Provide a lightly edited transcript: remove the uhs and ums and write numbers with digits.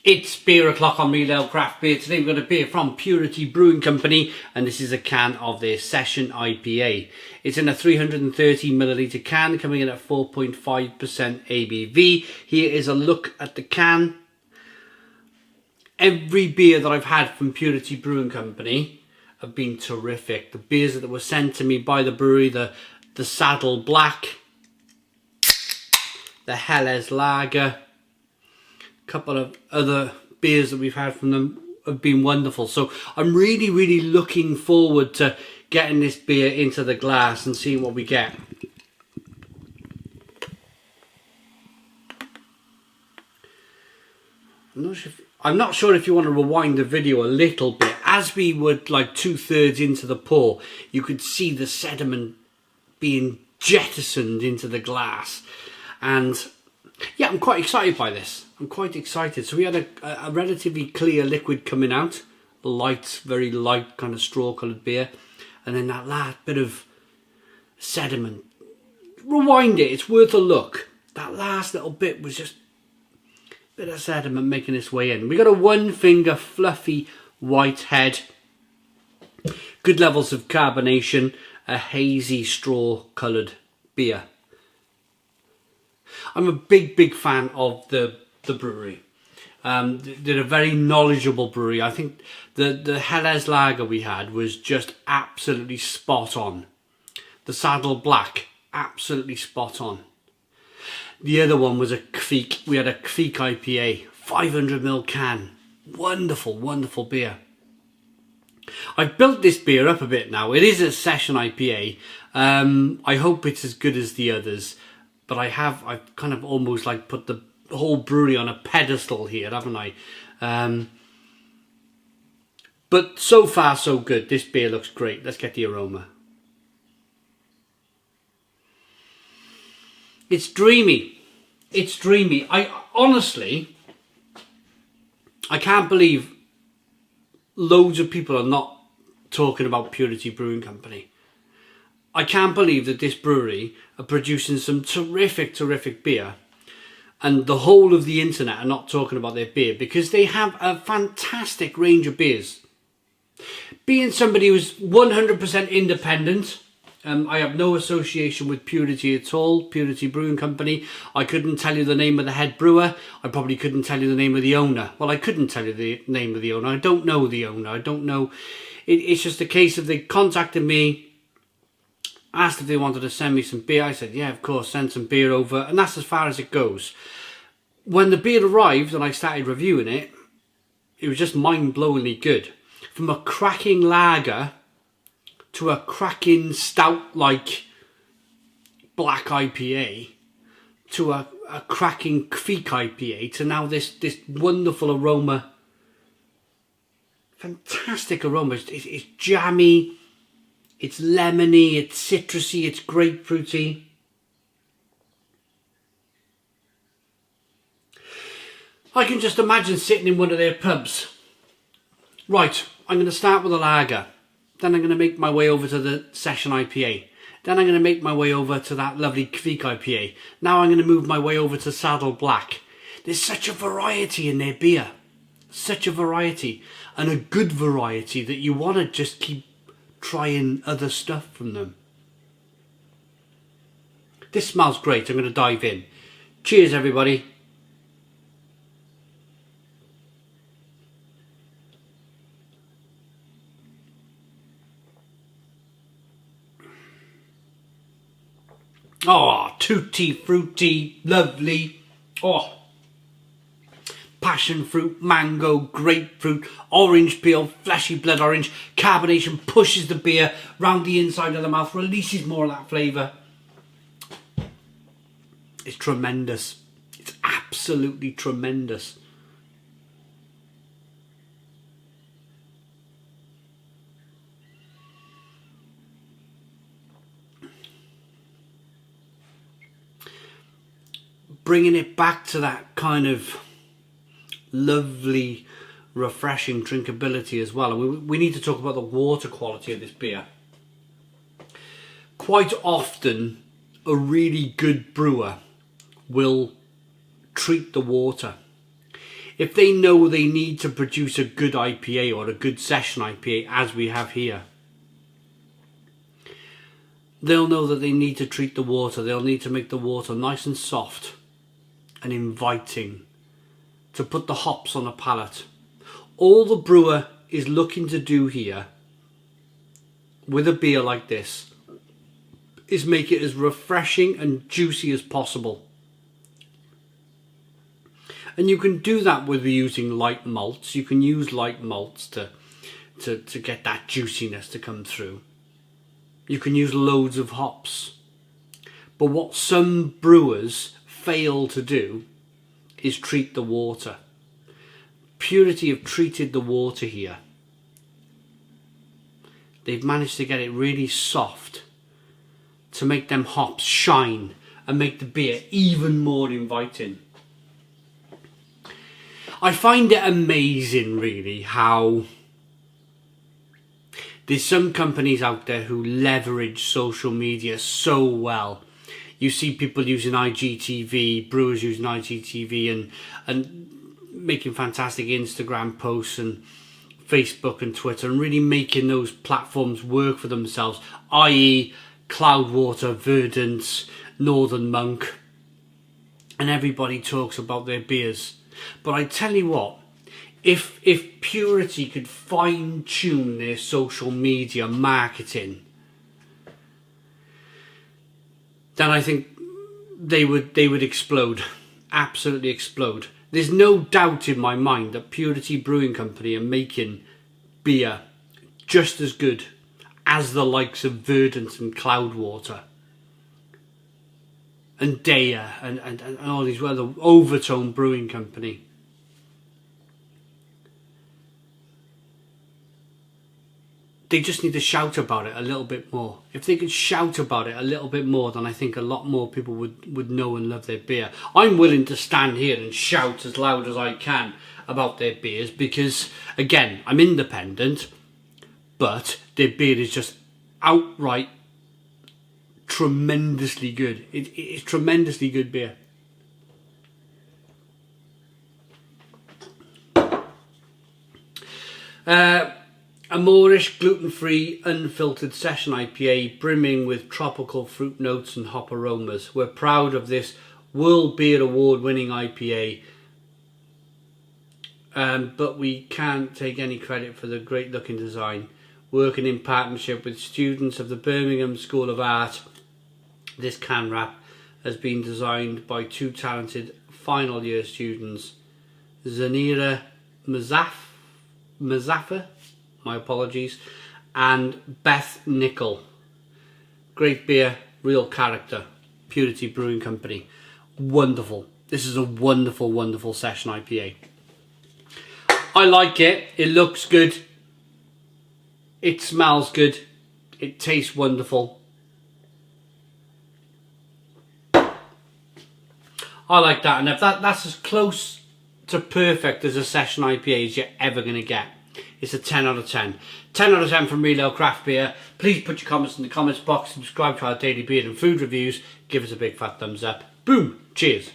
It's beer o'clock on Real Ale Craft Beer. Today we've got a beer from Purity Brewing Company, and this is a can of their Session IPA. It's in a 330ml can, coming in at 4.5% ABV. Here is a look at the can. Every beer that I've had from Purity Brewing Company have been terrific. The beers that were sent to me by the brewery, the Saddle Black, the Helles Lager, couple of other beers that we've had from them have been wonderful. So I'm really looking forward to getting this beer into the glass and seeing what we get. I'm not sure if you want to rewind the video a little bit. As we were like 2/3 into the pour, you could see the sediment being jettisoned into the glass, and yeah, I'm quite excited by this. I'm quite excited. So we had a relatively clear liquid coming out, light, very light kind of straw coloured beer, and then that last bit of sediment. Rewind it, it's worth a look. That last little bit was just a bit of sediment making its way in. We got a one finger fluffy white head, good levels of carbonation, a hazy straw coloured beer. I'm a big fan of the brewery. They're a very knowledgeable brewery. I think the Helles Lager we had was just absolutely spot on. The Saddle Black, absolutely spot on. The other one was a Kveik. We had a Kveik IPA, 500ml can. Wonderful beer. I've built this beer up a bit now. It is a Session IPA. I hope it's as good as the others. But I've kind of almost like put the whole brewery on a pedestal here, haven't I? But so far so good. This beer looks great. Let's get the aroma. It's dreamy. It's dreamy. I can't believe loads of people are not talking about Purity Brewing Company. I can't believe that this brewery are producing some terrific beer, and the whole of the internet are not talking about their beer, because they have a fantastic range of beers. Being somebody who's 100% independent, I have no association with Purity at all, Purity Brewing Company. I couldn't tell you the name of the head brewer. I probably couldn't tell you the name of the owner. Well, I couldn't tell you the name of the owner. I don't know the owner. I don't know. It's just a case of they contacted me, asked if they wanted to send me some beer. I said, yeah, of course, send some beer over. And that's as far as it goes. When the beer arrived and I started reviewing it, it was just mind-blowingly good. From a cracking lager to a cracking stout-like black IPA to a cracking Kveik IPA to now this wonderful aroma. Fantastic aroma. It's jammy. It's lemony, it's citrusy, it's grapefruity. I can just imagine sitting in one of their pubs. Right, I'm going to start with a lager. Then I'm going to make my way over to the Session IPA. Then I'm going to make my way over to that lovely Kveik IPA. Now I'm going to move my way over to Saddle Black. There's such a variety in their beer. Such a variety. And a good variety that you want to just keep trying other stuff from them. This smells great. I'm going to dive in. Cheers, everybody. Oh, tutti fruity, lovely. Oh, passion fruit, mango, grapefruit, orange peel, fleshy blood orange. Carbonation pushes the beer round the inside of the mouth, releases more of that flavour. It's tremendous. It's absolutely tremendous. Bringing it back to that kind of lovely, refreshing drinkability as well. And we need to talk about the water quality of this beer. Quite often, a really good brewer will treat the water. if they know they need to produce a good IPA or a good session IPA, as we have here, they'll know that they need to treat the water. They'll need to make the water nice and soft and inviting to put the hops on a palate. All the brewer is looking to do here with a beer like this is make it as refreshing and juicy as possible. And you can do that with using light malts. You can use light malts to get that juiciness to come through. You can use loads of hops. But what some brewers fail to do is treat the water. Purity have treated the water here. They've managed to get it really soft to make them hops shine and make the beer even more inviting. I find it amazing, really, how there's some companies out there who leverage social media so well. You see people using IGTV, brewers using IGTV and making fantastic Instagram posts and Facebook and Twitter and really making those platforms work for themselves, i.e. Cloudwater, Verdant, Northern Monk, and everybody talks about their beers. But I tell you what, if Purity could fine-tune their social media marketing, then I think they would explode, absolutely explode. There's no doubt in my mind that Purity Brewing Company are making beer just as good as the likes of Verdant and Cloudwater and Daya and all these other Overtone Brewing Company. They just need to shout about it a little bit more. If they could shout about it a little bit more, then I think a lot more people would know and love their beer. I'm willing to stand here and shout as loud as I can about their beers because, again, I'm independent, but their beer is just outright tremendously good. It's tremendously good beer. A Moorish, gluten-free, unfiltered session IPA brimming with tropical fruit notes and hop aromas. We're proud of this World Beer Award-winning IPA, but we can't take any credit for the great-looking design. Working in partnership with students of the Birmingham School of Art, this can wrap has been designed by two talented final-year students, Zanira Mazaffer, my apologies, and Beth Nickel. Great beer, real character. Purity Brewing Company. Wonderful. This is a wonderful, wonderful session IPA. I like it. It looks good. It smells good. It tastes wonderful. I like that. And if that's as close to perfect as a session IPA as you're ever going to get. It's a 10 out of 10. 10 out of 10 from Real Ale Craft Beer. Please put your comments in the comments box. Subscribe to our daily beer and food reviews. Give us a big fat thumbs up. Boom. Cheers.